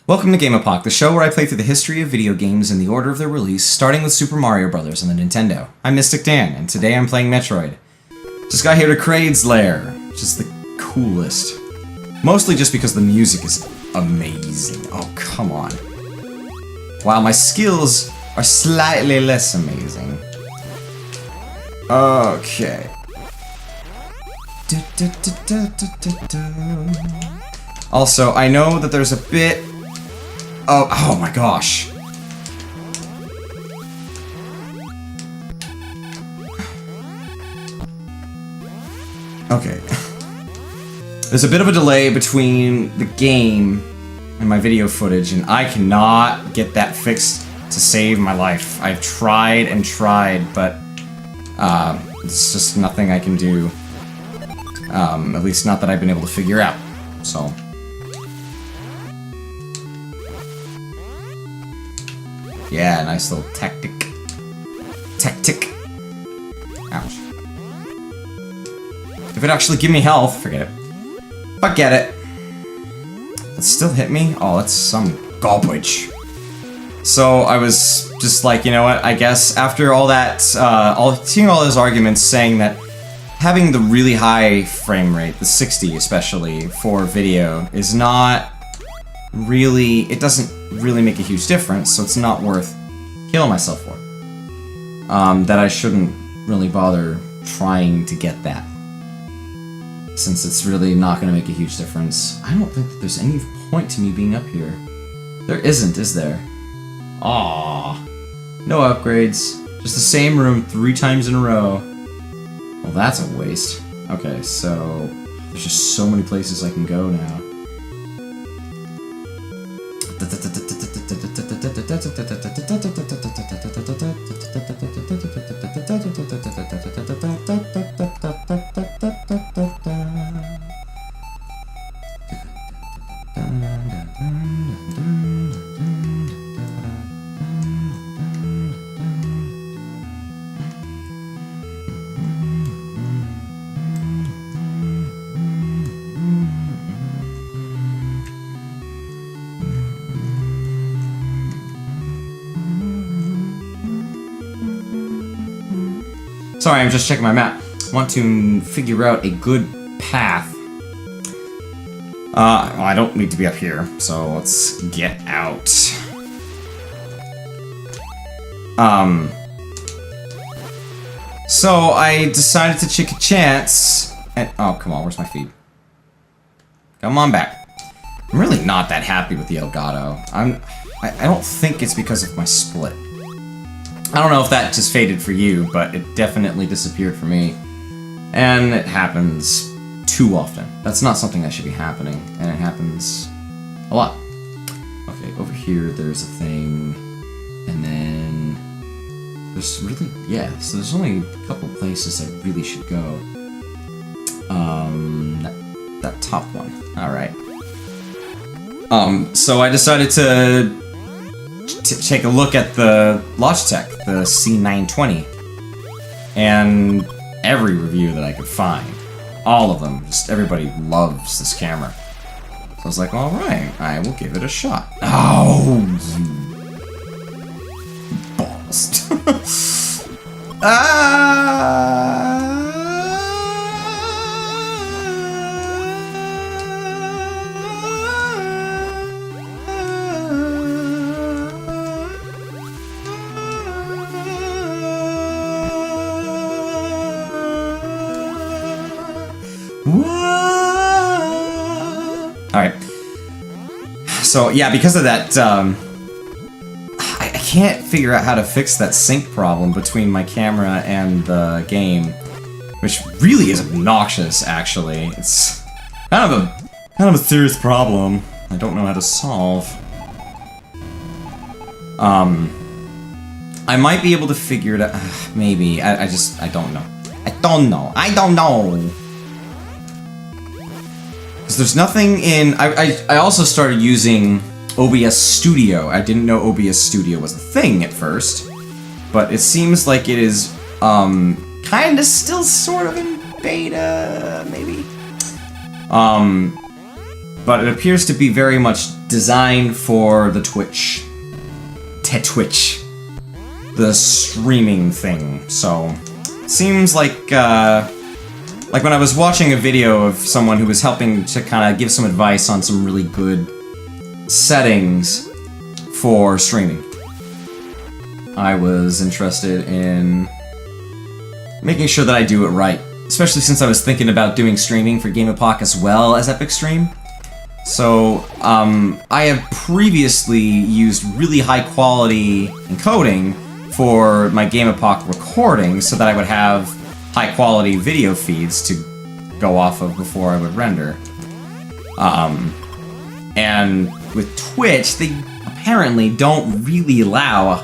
Welcome to GAMEpoch, the show where I play through the history of video games in the order of their release, starting with Super Mario Bros. On the Nintendo. I'm MystikDan, and today I'm playing Metroid. Just got here to Kraid's Lair, which is the coolest. Mostly just because the music is amazing. Oh, come on. While my skills are slightly less amazing. Okay. Also, I know that there's a bit... Oh my gosh. Okay. There's a bit of a delay between the game and my video footage, and I cannot get that fixed to save my life. I've tried and tried, but it's just nothing I can do. At least not that I've been able to figure out. So... yeah, nice little tactic. Ouch. If it actually give me health, forget it. Forget it. It still hit me? Oh, that's some garbage. So I was just like, you know what, I guess after all that, seeing all those arguments saying that having the really high frame rate, the 60 especially, for video is not really, it doesn't really make a huge difference, so it's not worth killing myself for. That I shouldn't really bother trying to get that, since it's really not going to make a huge difference. I don't think that there's any point to me being up here. There isn't, is there? Aww. No upgrades. Just the same room 3 times in a row. Well, that's a waste. Okay, so there's just so many places I can go now. Sorry, I'm just checking my map. Want to figure out a good path. Well, I don't need to be up here, so let's get out. So I decided to take a chance, and oh, come on, where's my feed? Come on back. I'm really not that happy with the Elgato. I don't think it's because of my split. I don't know if that just faded for you, but it definitely disappeared for me. And it happens too often. That's not something that should be happening, and it happens a lot. Okay, over here there's a thing, and then there's really, yeah, so there's only a couple places I really should go. That top one, alright. So I decided to take a look at the Logitech, the C920, and every review that I could find. All of them. Just everybody loves this camera. So I was like, alright, I will give it a shot. Oh, you balls. Alright. So, yeah, because of that, I can't figure out how to fix that sync problem between my camera and the game, which really is obnoxious, actually. It's kind of a serious problem I don't know how to solve. I might be able to figure it out. Maybe. I don't know. I don't know. Because there's nothing in... I also started using OBS Studio. I didn't know OBS Studio was a thing at first. But it seems like it is, kinda still sort of in beta, maybe? but it appears to be very much designed for the Twitch. Twitch. The streaming thing. So, seems like when I was watching a video of someone who was helping to kind of give some advice on some really good settings for streaming. I was interested in making sure that I do it right, especially since I was thinking about doing streaming for GAMEpoch as well as Epic Stream. So, I have previously used really high quality encoding for my GAMEpoch recording so that I would have high quality video feeds to go off of before I would render. And with Twitch, they apparently don't really allow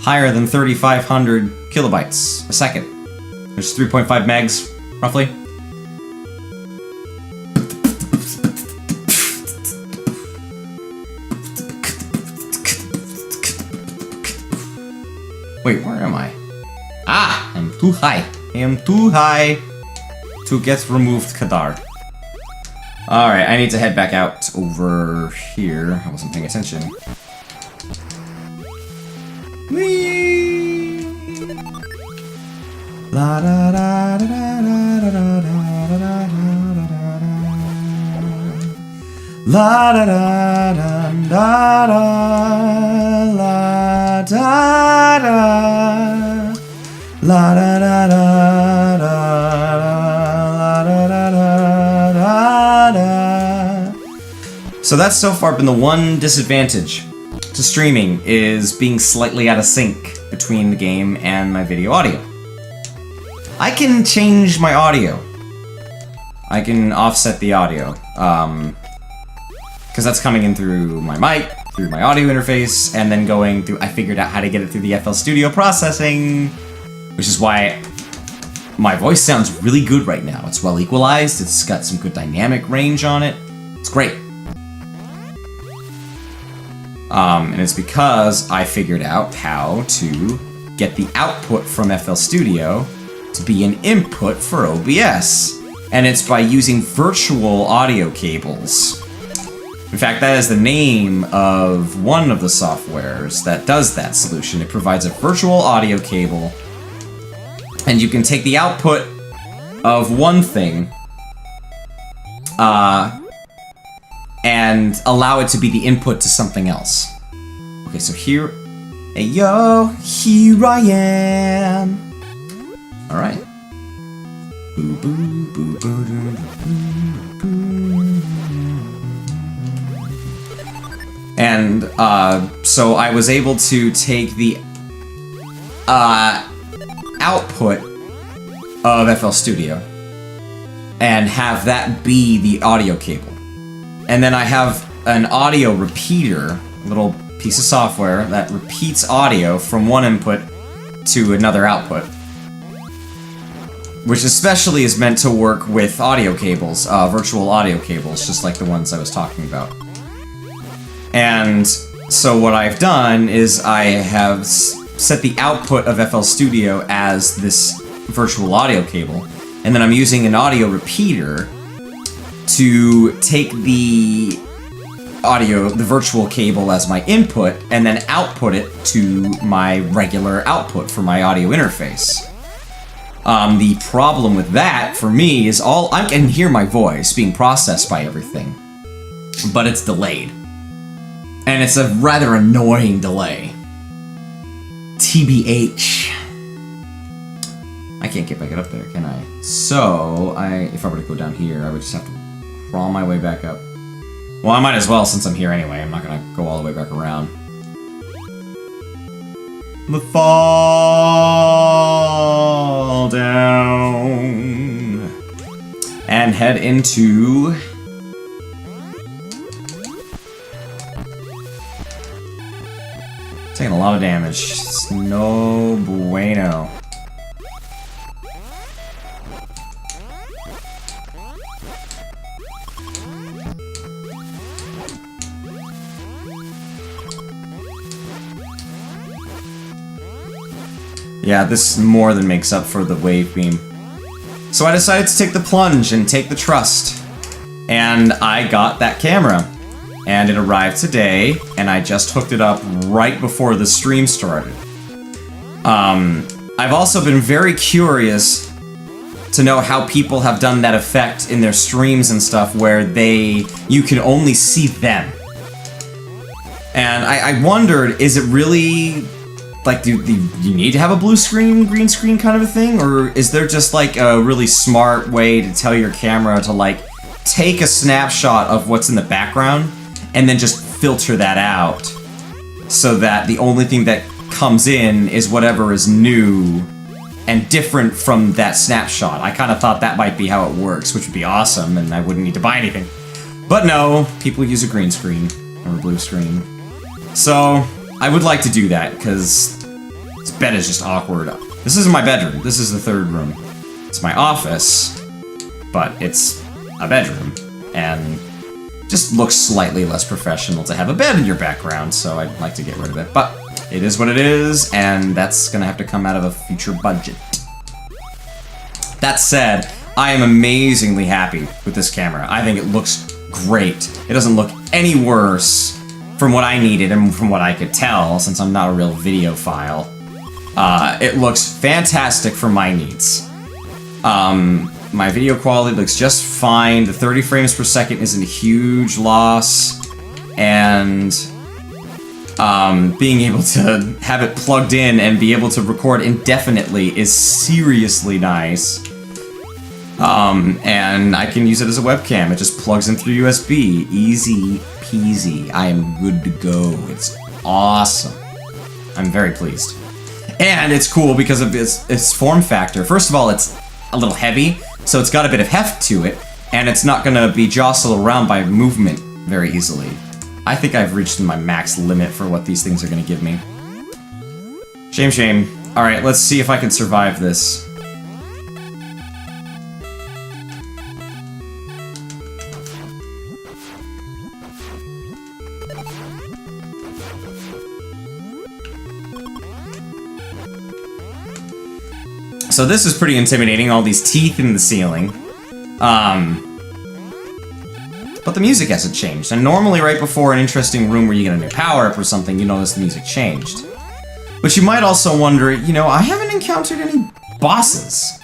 higher than 3,500 kilobytes a second. There's 3.5 megs, roughly. Wait, where am I? Ah! I'm too high. I am too high to get removed, Kadar. Alright, I need to head back out over here. I wasn't paying attention. Whee! La da da da da da da da da la da da da da da la da da la da da da da la da da da. So that's so far been the one disadvantage to streaming, is being slightly out of sync between the game and my video audio. I can change my audio. I can offset the audio, because that's coming in through my mic, through my audio interface, and then going through, I figured out how to get it through the FL Studio processing, which is why my voice sounds really good right now. It's well equalized, it's got some good dynamic range on it, it's great. And it's because I figured out how to get the output from FL Studio to be an input for OBS. And it's by using virtual audio cables. In fact, that is the name of one of the softwares that does that solution. It provides a virtual audio cable, and you can take the output of one thing and allow it to be the input to something else. Okay, so here, hey yo, here I am. All right. Boo boo boo boo boo boo. And so I was able to take the output of FL Studio and have that be the audio cable. And then I have an audio repeater, a little piece of software that repeats audio from one input to another output, which especially is meant to work with audio cables, virtual audio cables, just like the ones I was talking about. And so what I've done is I have set the output of FL Studio as this virtual audio cable, and then I'm using an audio repeater to take the audio, the virtual cable, as my input, and then output it to my regular output for my audio interface. The problem with that, for me, is I can hear my voice being processed by everything, but it's delayed. And it's a rather annoying delay. TBH. I can't get back up there, can I? So, if I were to go down here, I would just have to crawl my way back up. Well, I might as well, since I'm here anyway. I'm not gonna go all the way back around. The fall down. And head into... taking a lot of damage. It's no bueno. Yeah, this more than makes up for the wave beam. So I decided to take the plunge and take the trust. And I got that camera. And it arrived today, and I just hooked it up right before the stream started. I've also been very curious to know how people have done that effect in their streams and stuff where you can only see them. And I wondered, is it really, like, do you need to have a blue screen, green screen kind of a thing? Or is there just, like, a really smart way to tell your camera to, like, take a snapshot of what's in the background and then just filter that out so that the only thing that comes in is whatever is new and different from that snapshot? I kind of thought that might be how it works, which would be awesome, and I wouldn't need to buy anything. But no, people use a green screen or a blue screen. So, I would like to do that, because this bed is just awkward. This isn't my bedroom, this is the third room. It's my office, but it's a bedroom, and just looks slightly less professional to have a bed in your background, so I'd like to get rid of it. But it is what it is, and that's gonna have to come out of a future budget. That said, I am amazingly happy with this camera. I think it looks great. It doesn't look any worse from what I needed and from what I could tell, since I'm not a real videophile. It looks fantastic for my needs. My video quality looks just fine. The 30 frames per second isn't a huge loss, and being able to have it plugged in and be able to record indefinitely is seriously nice. And I can use it as a webcam. It just plugs in through USB. Easy peasy. I am good to go. It's awesome. I'm very pleased. And it's cool because of its form factor. First of all, it's a little heavy, so it's got a bit of heft to it, and it's not gonna be jostled around by movement very easily. I think I've reached my max limit for what these things are gonna give me. Shame, shame. Alright, let's see if I can survive this. So this is pretty intimidating, all these teeth in the ceiling. But the music hasn't changed, and normally right before an interesting room where you get a new power-up or something, you notice the music changed. But you might also wonder, you know, I haven't encountered any bosses.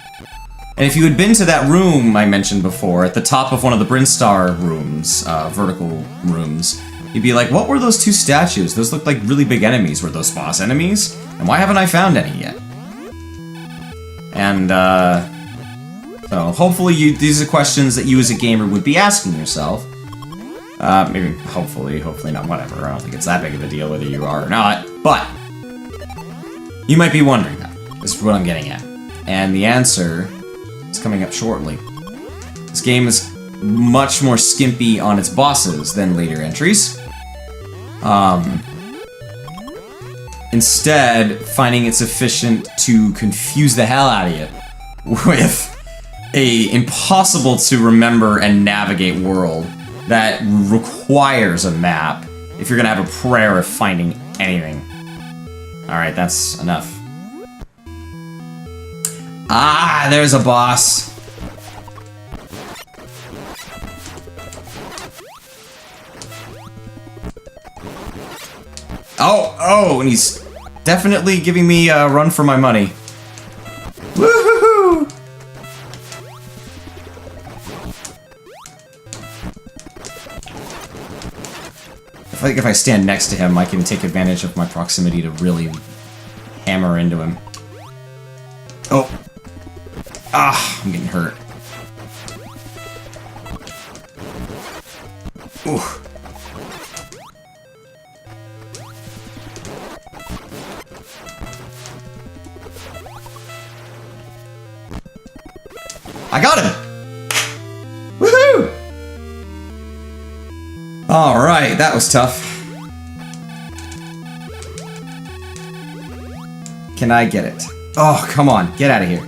And if you had been to that room I mentioned before, at the top of one of the Brinstar rooms, vertical rooms, you'd be like, what were those two statues? Those looked like really big enemies. Were those boss enemies? And why haven't I found any yet? And, so hopefully these are questions that you as a gamer would be asking yourself. Maybe, hopefully not, whatever. I don't think it's that big of a deal whether you are or not. But, you might be wondering that. This is what I'm getting at. And the answer is coming up shortly. This game is much more skimpy on its bosses than later entries. Instead, finding it sufficient to confuse the hell out of you with a impossible to remember and navigate world that requires a map if you're gonna have a prayer of finding anything. Alright, that's enough. Ah, there's a boss. Oh, and he's definitely giving me a run for my money. Woohoo! I think if I stand next to him, I can take advantage of my proximity to really hammer into him. Oh. Ah, I'm getting hurt. Ooh. I got him! Woohoo! Alright, that was tough. Can I get it? Oh, come on, get out of here.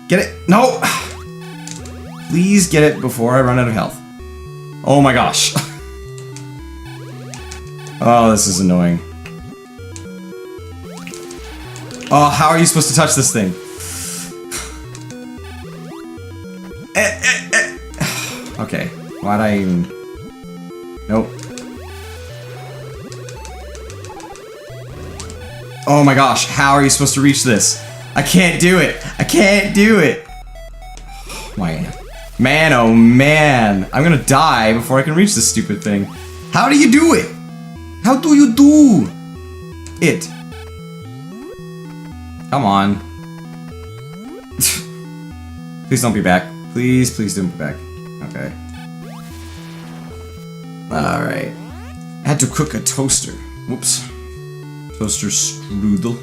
Get it? No! Please get it before I run out of health. Oh my gosh. Oh, this is annoying. Oh, how are you supposed to touch this thing? Okay. Why'd I even... Nope. Oh my gosh, how are you supposed to reach this? I can't do it! I can't do it! Man, oh man! I'm gonna die before I can reach this stupid thing. How do you do it? How do you do it? Come on. Please don't be back. Please, please don't be back. Okay. Alright. I had to cook a toaster. Whoops. Toaster strudel.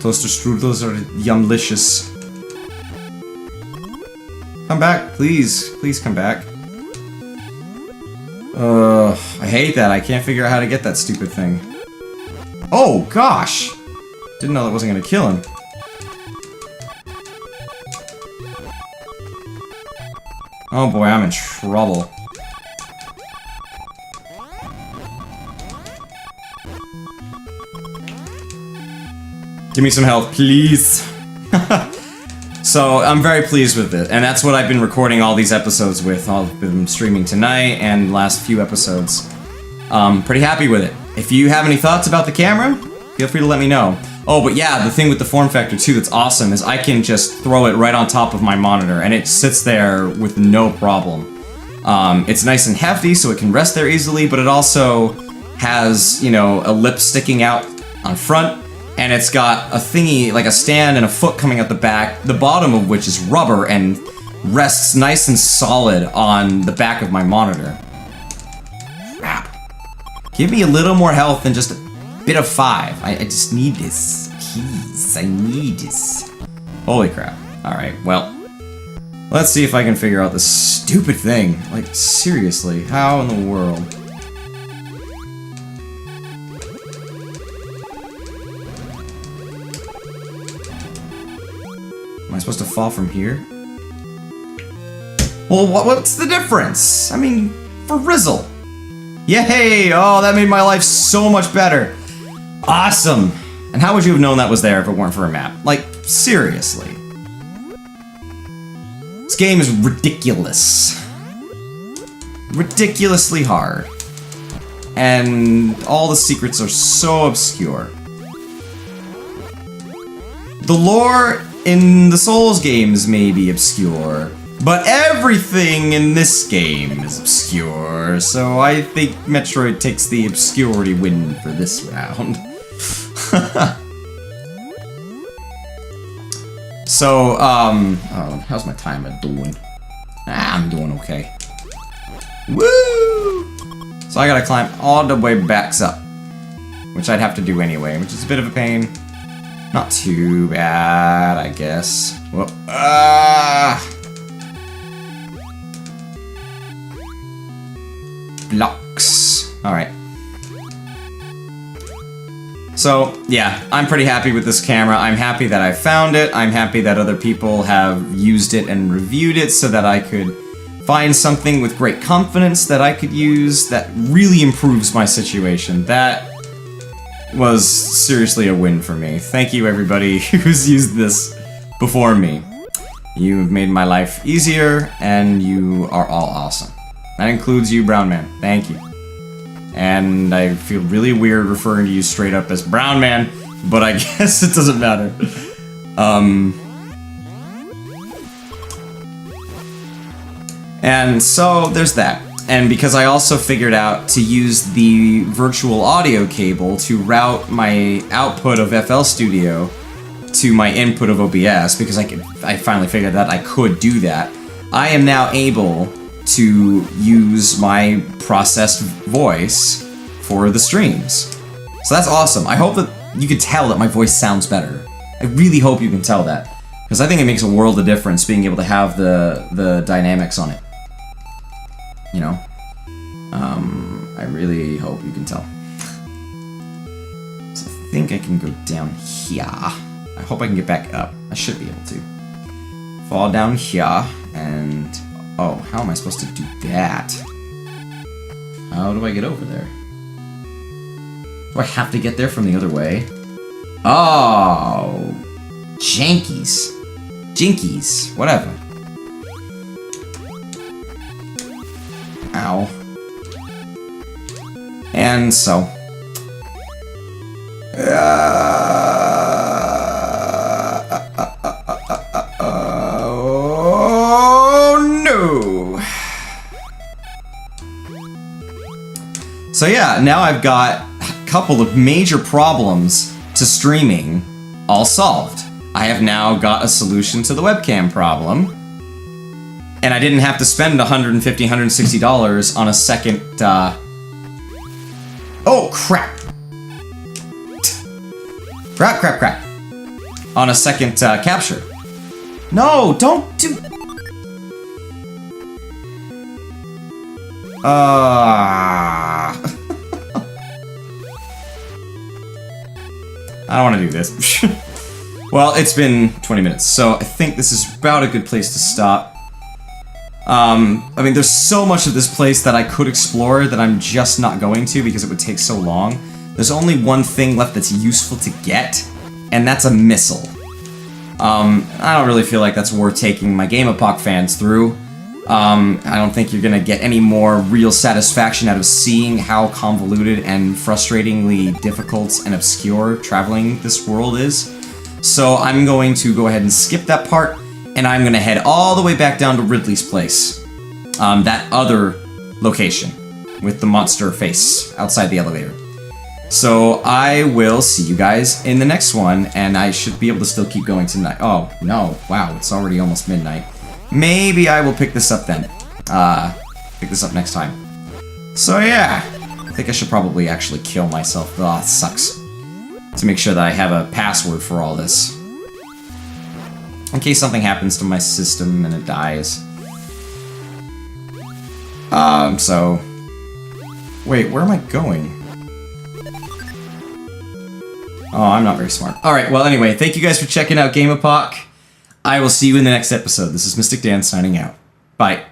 Toaster strudels are yumlicious. Come back, please. Please come back. I hate that. I can't figure out how to get that stupid thing. Oh, gosh! Didn't know that wasn't gonna kill him. Oh boy, I'm in trouble. Give me some help, please. So, I'm very pleased with it, and that's what I've been recording all these episodes with. I've been streaming tonight and last few episodes. Pretty happy with it. If you have any thoughts about the camera, feel free to let me know. Oh, but yeah, the thing with the form factor too that's awesome is I can just throw it right on top of my monitor, and it sits there with no problem. It's nice and hefty, so it can rest there easily, but it also has, you know, a lip sticking out on front, and it's got a thingy, like a stand and a foot coming out the back, the bottom of which is rubber and rests nice and solid on the back of my monitor. Crap. Give me a little more health than just a bit of 5. I just need this. Please, I need this. Holy crap. Alright, well. Let's see if I can figure out this stupid thing. Like, seriously, how in the world? Am I supposed to fall from here? Well, what's the difference? I mean, for Rizzle. Yay! Oh, that made my life so much better. Awesome! And how would you have known that was there if it weren't for a map? Like, seriously. This game is ridiculous. Ridiculously hard. And all the secrets are so obscure. The lore in the Souls games may be obscure, but everything in this game is obscure, so I think Metroid takes the obscurity win for this round. So, oh, how's my timer doing? I'm doing okay. Woo! So I gotta climb all the way back up, which I'd have to do anyway, which is a bit of a pain. Not too bad, I guess. Whoop. Blocks. Alright. So, yeah, I'm pretty happy with this camera. I'm happy that I found it. I'm happy that other people have used it and reviewed it so that I could find something with great confidence that I could use that really improves my situation. That was seriously a win for me. Thank you, everybody who's used this before me. You've made my life easier, and you are all awesome. That includes you, Brown Man. Thank you. And I feel really weird referring to you straight up as Brown Man, but I guess it doesn't matter. And so, there's that. And because I also figured out to use the virtual audio cable to route my output of FL Studio to my input of OBS, because I finally figured that I could do that, I am now able to use my processed voice for the streams. So that's awesome. I hope that you can tell that my voice sounds better. I really hope you can tell that, because I think it makes a world of difference being able to have the dynamics on it. You know? I really hope you can tell. So I think I can go down here. I hope I can get back up. I should be able to. Fall down here, and... oh, how am I supposed to do that? How do I get over there? Do I have to get there from the other way? Oh! Jankies. Jinkies. Whatever. Ow. And so... oh no! So yeah, now I've got a couple of major problems to streaming all solved. I have now got a solution to the webcam problem, and I didn't have to spend $150, $160 on a second, oh, crap! Crap. On a second, capture. No, don't do... I don't want to do this. Well, it's been 20 minutes, so I think this is about a good place to stop. I mean, there's so much of this place that I could explore that I'm just not going to because it would take so long. There's only one thing left that's useful to get, and that's a missile. I don't really feel like that's worth taking my GAMEpoch fans through. I don't think you're gonna get any more real satisfaction out of seeing how convoluted and frustratingly difficult and obscure traveling this world is. So I'm going to go ahead and skip that part, and I'm gonna head all the way back down to Ridley's place. That other location with the monster face outside the elevator. So I will see you guys in the next one, and I should be able to still keep going tonight. Oh, no. Wow, it's already almost midnight. Maybe I will pick this up then. Pick this up next time. So yeah, I think I should probably actually kill myself. Oh, it sucks. To make sure that I have a password for all this. In case something happens to my system and it dies. So... wait, where am I going? Oh, I'm not very smart. Alright, well anyway, thank you guys for checking out GAMEpoch. I will see you in the next episode. This is MystikDan signing out. Bye.